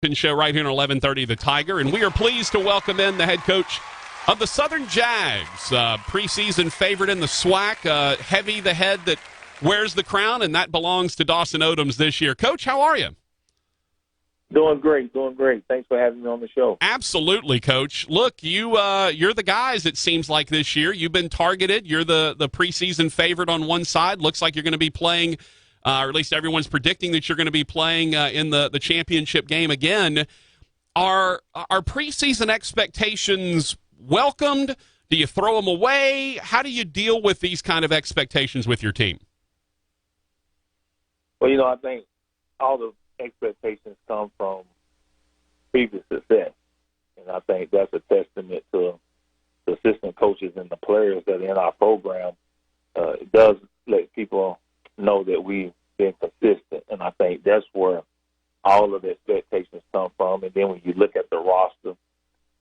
Show right here on 1130 The Tiger, and we are pleased to welcome in the head coach of the Southern Jags, preseason favorite in the SWAC, heavy the head that wears the crown, and that belongs to Dawson Odums this year. Coach, how are you? Doing great. Thanks for having me on the show. Absolutely, Coach. Look, you're the guys, it seems like, this year. You've been targeted. You're the preseason favorite on one side. Looks like you're going to be playing or at least everyone's predicting that you're going to be playing in the championship game again. Are preseason expectations welcomed? Do you throw them away? How do you deal with these kind of expectations with your team? Well, I think all the expectations come from previous success. And I think that's a testament to the assistant coaches and the players that are in our program. It does let people know that we've been consistent, and I think that's where all of the expectations come from. And then when you look at the roster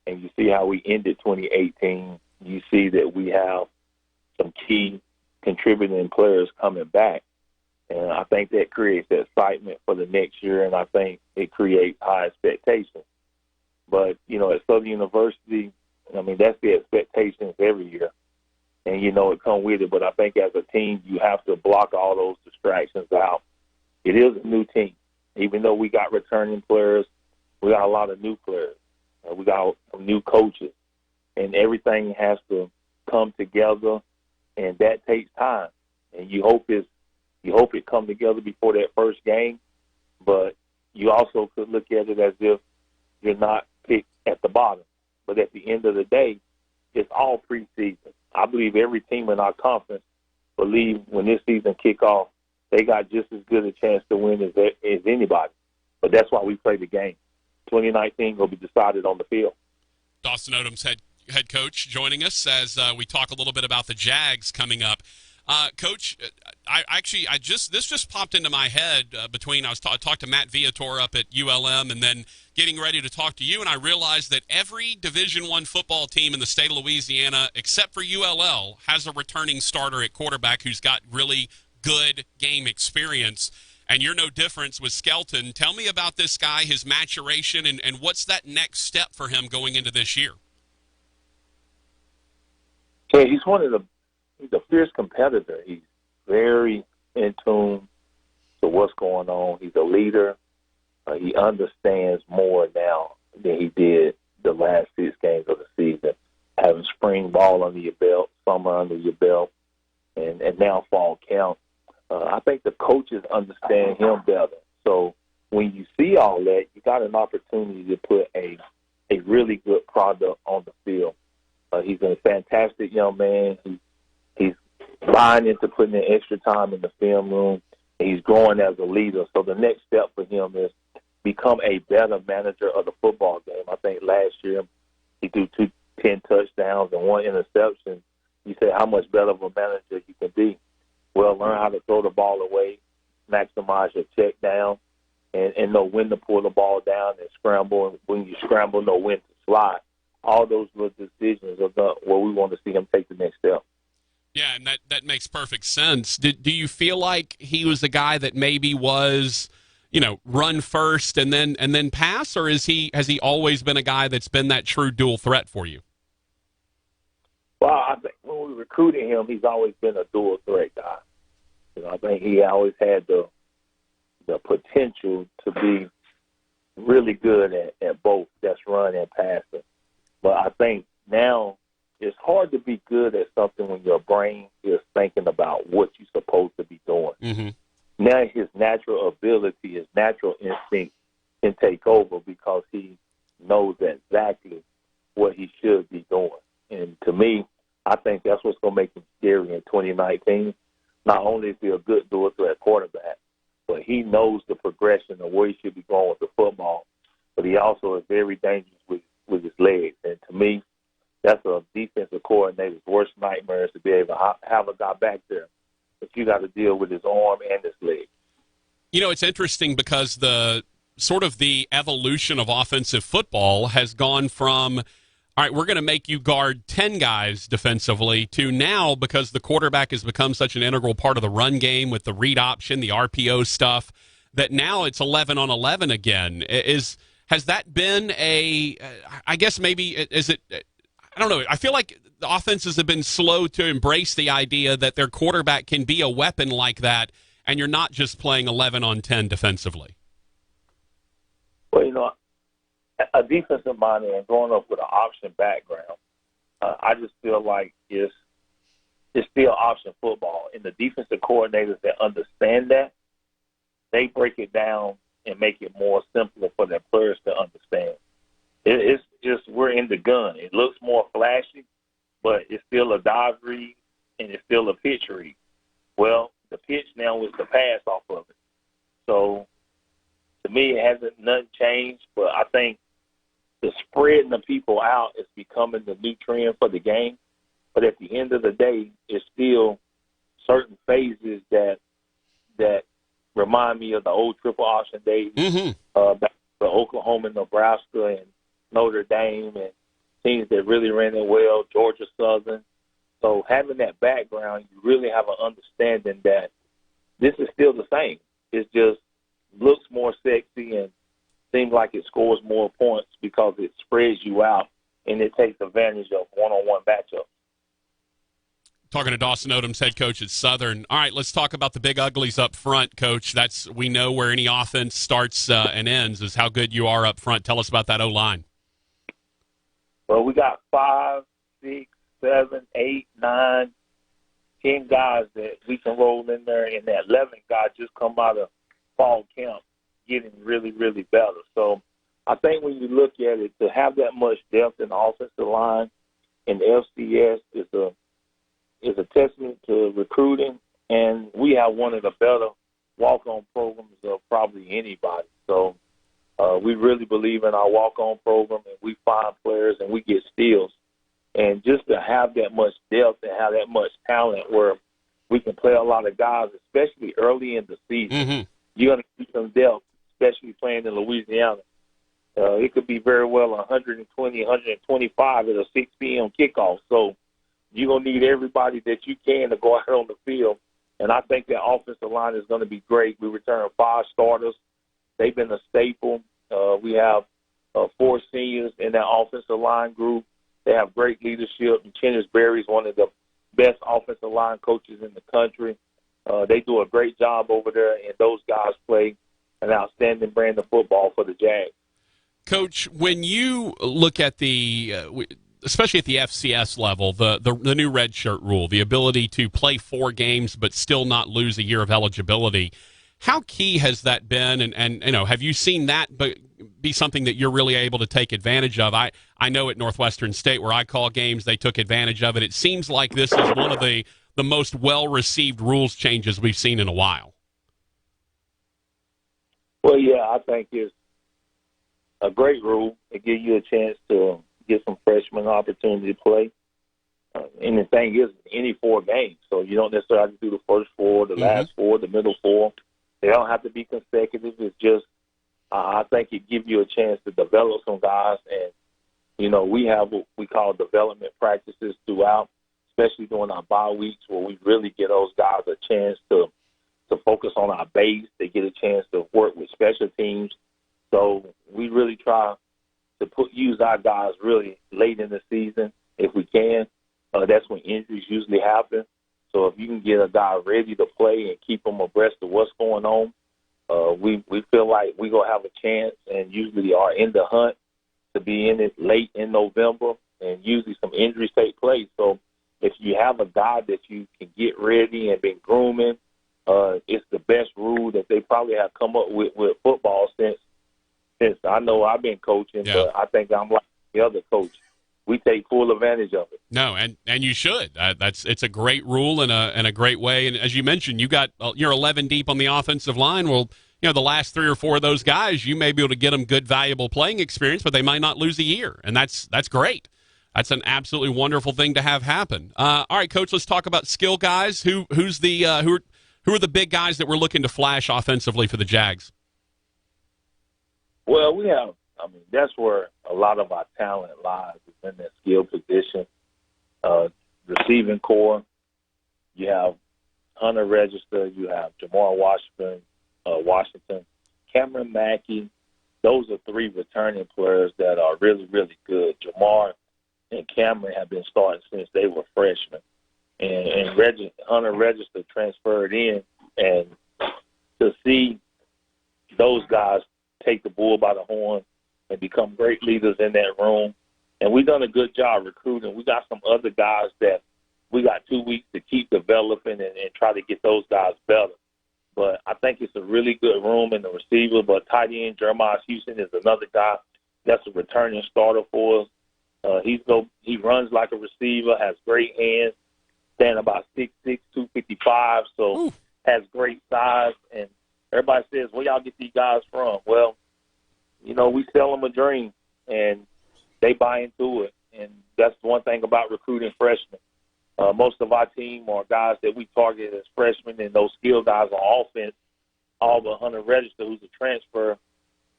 and you see how we ended 2018, you see that we have some key contributing players coming back, and I think that creates excitement for the next year, and I think it creates high expectations. But at Southern University, that's the expectations every year. And, it comes with it. But I think as a team, you have to block all those distractions out. It is a new team. Even though we got returning players, we got a lot of new players. We got some new coaches. And everything has to come together, and that takes time. And you hope it comes together before that first game. But you also could look at it as if you're not picked at the bottom. But at the end of the day, it's all preseason. I believe every team in our conference believe when this season kick off, they got just as good a chance to win as anybody. But that's why we play the game. 2019 will be decided on the field. Dawson Odums, head coach, joining us as we talk a little bit about the Jags coming up. Coach, this just popped into my head I talked to Matt Viator up at ULM, and then getting ready to talk to you, and I realized that every Division I football team in the state of Louisiana, except for ULL, has a returning starter at quarterback who's got really good game experience, and you're no different with Skelton. Tell me about this guy, his maturation, and what's that next step for him going into this year? Yeah, he's a fierce competitor. He's very in tune to what's going on. He's a leader. He understands more now than he did the last 6 games of the season. Having spring ball under your belt, summer under your belt, and now fall camp. I think the coaches understand him better. So when you see all that, you got an opportunity to put a really good product on the field. He's a fantastic young man. He's buying into putting in extra time in the film room. And he's growing as a leader. So the next step for him is become a better manager of the football game. I think last year he threw 10 touchdowns and 1 interception. You say how much better of a manager you can be. Well, learn how to throw the ball away, maximize your check down, and know when to pull the ball down and scramble. And when you scramble, know when to slide. All those little decisions are where we want to see him take the next step. Yeah, and that makes perfect sense. Do you feel like he was a guy that maybe was, run first and then pass, or has he always been a guy that's been that true dual threat for you? Well, I think when we recruited him, he's always been a dual threat guy. I think he always had the potential to be really good at both. That's run and passing. But I think now it's hard to be good at something when your brain is thinking about what you're supposed to be doing. Mm-hmm. Now his natural ability, his natural instinct can take over because he knows exactly what he should be doing. And to me, I think that's what's going to make him scary in 2019. Not only is he a good dual threat quarterback, but he knows the progression of where he should be going with the football. But he also is very dangerous with his legs. And to me, that's a defensive coordinator's worst nightmare is to be able to have a guy back there. But you got to deal with his arm and his leg. It's interesting because the evolution of offensive football has gone from, all right, we're going to make you guard 10 guys defensively, to now, because the quarterback has become such an integral part of the run game with the read option, the RPO stuff, that now it's 11 on 11 again. Has that been I guess maybe, is it, I don't know. I feel like the offenses have been slow to embrace the idea that their quarterback can be a weapon like that, and you're not just playing 11 on 10 defensively. Well, a defensive mind and growing up with an option background, I just feel like it's still option football. And the defensive coordinators that understand that, they break it down and make it more simpler for their players to understand. It's just we're in the gun. It looks more flashy, but it's still a dive read and it's still a pitch read. Well, the pitch now is the pass off of it. So to me, it hasn't nothing changed, but I think the spreading the people out is becoming the new trend for the game. But at the end of the day, it's still certain phases that remind me of the old triple option days, back to Oklahoma, Nebraska, and Notre Dame, and teams that really ran it well, Georgia Southern. So having that background, you really have an understanding that this is still the same. It just looks more sexy and seems like it scores more points because it spreads you out and it takes advantage of one-on-one matchups. Talking to Dawson Odums, head coach at Southern. All right, let's talk about the big uglies up front, Coach. We know where any offense starts and ends is how good you are up front. Tell us about that O-line. Well, we got 5, 6, 7, 8, 9, 10 guys that we can roll in there, and that 11th guy just come out of fall camp getting really, really better. So I think when you look at it, to have that much depth in the offensive line in the FCS is a testament to recruiting, and we have one of the better walk-on programs of probably anybody. So we really believe in our walk-on program, and we find players and we get steals. And just to have that much depth and have that much talent where we can play a lot of guys, especially early in the season, you're going to see some depth, especially playing in Louisiana. It could be very well 120, 125 at a 6 p.m. kickoff. So you're going to need everybody that you can to go out on the field. And I think that offensive line is going to be great. We return 5 starters. They've been a staple. We have 4 seniors in that offensive line group. They have great leadership. And Chennis Berry is one of the best offensive line coaches in the country. They do a great job over there, and those guys play an outstanding brand of football for the Jags. Coach, when you look at especially at the FCS level, the new red shirt rule, the ability to play 4 games but still not lose a year of eligibility, how key has that been? And have you seen that be something that you're really able to take advantage of? I know at Northwestern State, where I call games, they took advantage of it. It seems like this is one of the most well-received rules changes we've seen in a while. Well, yeah, I think it's a great rule. It gives you a chance to get some freshman opportunity to play. And the thing is, any 4 games. So you don't necessarily have to do the first 4, the last 4, the middle 4. They don't have to be consecutive. It's just, I think it gives you a chance to develop some guys. And, we have what we call development practices throughout, especially during our bye weeks, where we really give those guys a chance to focus on our base. They get a chance to work with special teams. So we really try to use our guys really late in the season if we can. That's when injuries usually happen. So if you can get a guy ready to play and keep them abreast of what's going on, we feel like we're going to have a chance, and usually are in the hunt to be in it late in November, and usually some injuries take place. So if you have a guy that you can get ready and been grooming, it's the best rule that they probably have come up with football since I know I've been coaching, but I think I'm like the other coach. We take full advantage of it. No, and you should. It's a great rule and a great way. And as you mentioned, you're 11 deep on the offensive line. Well, the last 3 or 4 of those guys, you may be able to get them good, valuable playing experience, but they might not lose a year, and that's great. That's an absolutely wonderful thing to have happen. All right, Coach, let's talk about skill guys. Who are the big guys that we're looking to flash offensively for the Jags? Well, that's where a lot of our talent lies, is in that skill position. Receiving core, you have Hunter Register, you have Jamar Washington, Cameron Mackey, those are three returning players that are really, really good. Jamar and Cameron have been starting since they were freshmen. And Hunter Register transferred in, and to see those guys take the bull by the horn and become great leaders in that room. And we've done a good job recruiting. We got some other guys that we got 2 weeks to keep developing and try to get those guys better. But I think it's a really good room in the receiver. But tight end Jeremiah Houston is another guy that's a returning starter for us. He runs like a receiver, has great hands, standing about 6'6", 255, so has great size. And everybody says, where y'all get these guys from? Well, we sell them a dream, and they buy into it. And that's one thing about recruiting freshmen. Most of our team are guys that we target as freshmen, and those skill guys on offense, all but Hunter Register, who's a transfer.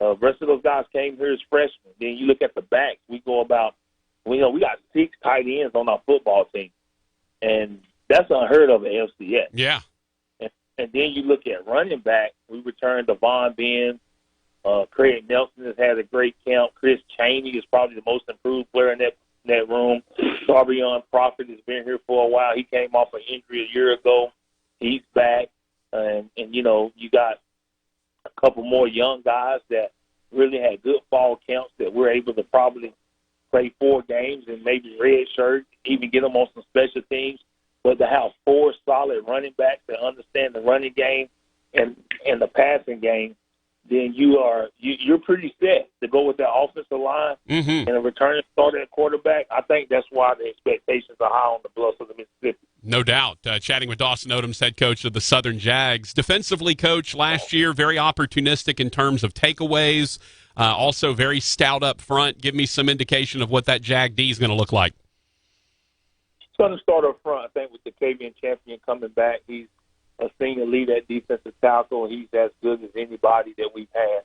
The rest of those guys came here as freshmen. Then you look at the backs. We got 6 tight ends on our football team, and that's unheard of at LCS. Yeah. And then you look at running back. We returned Devon Ben. Craig Nelson has had a great camp. Chris Chaney is probably the most improved player in that room. Darbion Prophet has been here for a while. He came off an injury a year ago. He's back. And you got a couple more young guys that really had good fall camps that we're able to probably play 4 games and maybe red shirt, even get them on some special teams. But to have 4 solid running backs that understand the running game and the passing game, then you're pretty set to go with that offensive line and a returning starter at quarterback. I think that's why the expectations are high on the Bluffs of the Mississippi. No doubt. Chatting with Dawson Odums, head coach of the Southern Jags. Defensively, coach, last year, very opportunistic in terms of takeaways, also very stout up front. Give me some indication of what that Jag D is going to look like. It's going to start up front, I think, with the KVN champion coming back. He's a senior lead at defensive tackle. He's as good as anybody that we've had.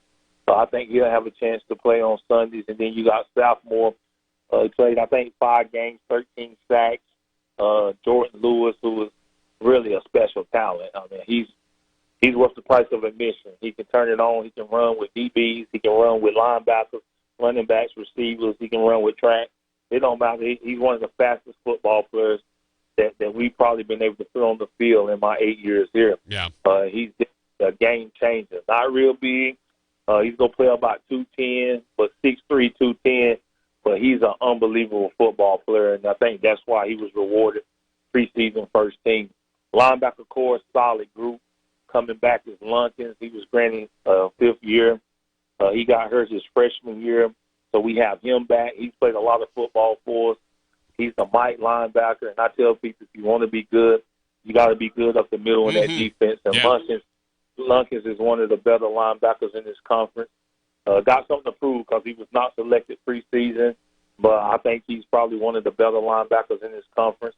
So I think he'll have a chance to play on Sundays. And then you got sophomore. He played, I think, 5 games, 13 sacks. Jordan Lewis, who was really a special talent. I mean, he's worth the price of admission. He can turn it on. He can run with DBs. He can run with linebackers, running backs, receivers. He can run with track. It don't matter. He's one of the fastest football players that we've probably been able to put on the field in my 8 years here. Yeah. He's a game changer. Not real big. He's going to play about 210, but 6'3", 210. But he's an unbelievable football player, and I think that's why he was rewarded preseason first team. Linebacker core, solid group. Coming back is Lunkins. He was granted 5th year. He got hurt his freshman year, so we have him back. He's played a lot of football for us. He's a might linebacker, and I tell people if you want to be good, you got to be good up the middle in that defense. And Lunkins is one of the better linebackers in this conference. Got something to prove because he was not selected preseason, but I think he's probably one of the better linebackers in this conference.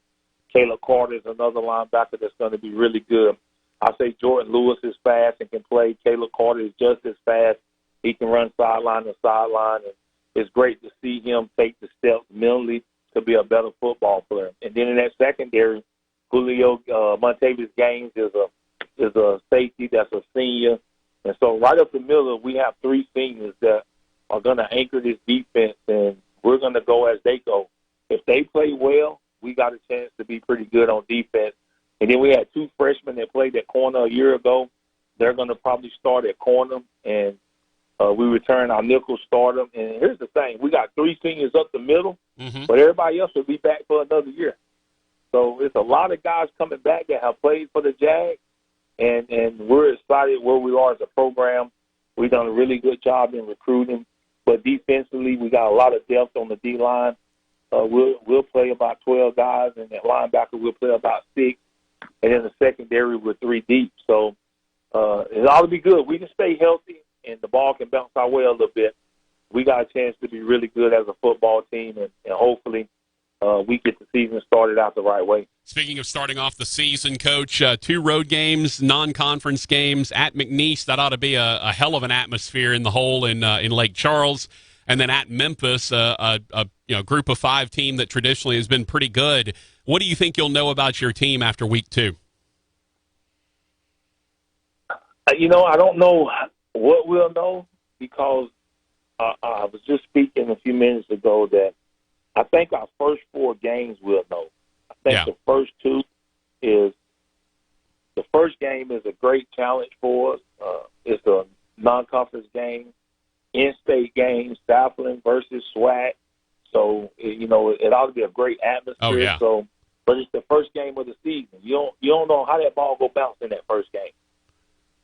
Caleb Carter is another linebacker that's going to be really good. I say Jordan Lewis is fast and can play. Caleb Carter is just as fast. He can run sideline to sideline, and it's great to see him take the steps mentally to be a better football player. And then in that secondary, Julio Montavious Gaines is a safety that's a senior. And so right up the middle, we have 3 seniors that are going to anchor this defense, and we're going to go as they go. If they play well, we got a chance to be pretty good on defense. And then we had 2 freshmen that played at corner a year ago. They're going to probably start at corner, and we return our nickel starter. And here's the thing. We got 3 seniors up the middle, but everybody else will be back for another year. So it's a lot of guys coming back that have played for the Jags. And we're excited where we are as a program. We've done a really good job in recruiting, but defensively we got a lot of depth on the D-line. We'll play about 12 guys, and at linebacker we'll play about 6, and in the secondary we're 3 deep. So it ought to be good. We can stay healthy, and the ball can bounce our way a little bit. We got a chance to be really good as a football team, and hopefully we get the season started out the right way. Speaking of starting off the season, Coach, 2 road games, non-conference games at McNeese. That ought to be a hell of an atmosphere in the hole in Lake Charles. And then at Memphis, a group of 5 team that traditionally has been pretty good. What do you think you'll know about your team after week 2? I don't know what we'll know because I was just speaking a few minutes ago that I think our first 4 games we'll know. I think the first 2 is the first game is a great challenge for us. It's a non-conference game, in-state game, Southland versus SWAC. So, it ought to be a great atmosphere. Oh, yeah. So, but it's the first game of the season. You don't know how that ball go bounce in that first game.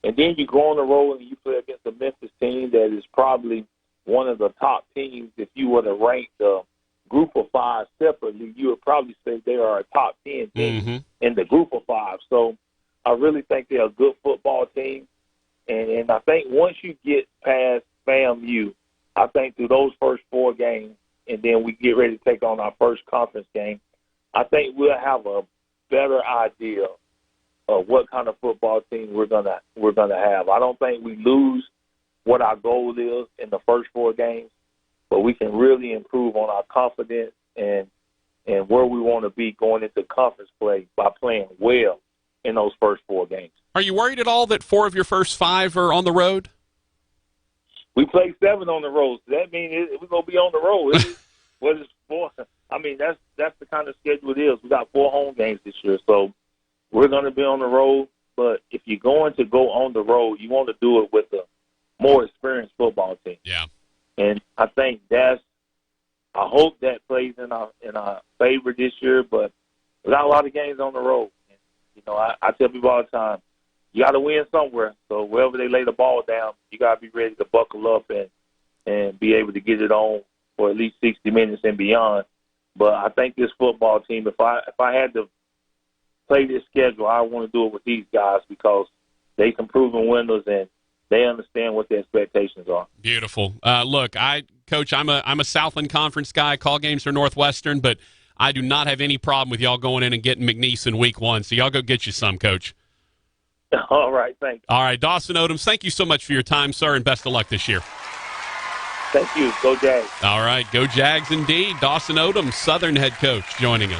And then you go on the road and you play against a Memphis team that is probably one of the top teams. If you were to rank the group of 5 separately, you would probably say they are a top 10 team in the group of 5. So I really think they're a good football team. And I think once you get past FAMU, I think through those first 4 games, and then we get ready to take on our first conference game, I think we'll have a better idea of what kind of football team we're gonna have. I don't think we lose what our goal is in the first 4 games, but we can really improve on our confidence and where we want to be going into conference play by playing well in those first 4 games. Are you worried at all that 4 of your first 5 are on the road? We played 7 on the road, so that means we're gonna be on the road. What is 4? I mean, that's the kind of schedule it is. We got 4 home games this year, so we're going to be on the road. But if you're going to go on the road, you want to do it with a more experienced football team. Yeah. And I think I hope that plays in our favor this year. But we got a lot of games on the road. And, I tell people all the time, you got to win somewhere. So wherever they lay the ball down, you got to be ready to buckle up and be able to get it on for at least 60 minutes and beyond. But I think this football team, if I had to play this schedule, I want to do it with these guys because they some proven winners and they understand what the expectations are. Beautiful. Look, Coach, I'm a Southland Conference guy. Call games for Northwestern, but I do not have any problem with y'all going in and getting McNeese in week 1. So y'all go get you some, Coach. All right, thanks. All right, Dawson Odums, thank you so much for your time, sir, and best of luck this year. Thank you. Go Jags. All right, go Jags indeed. Dawson Odums, Southern head coach, joining us.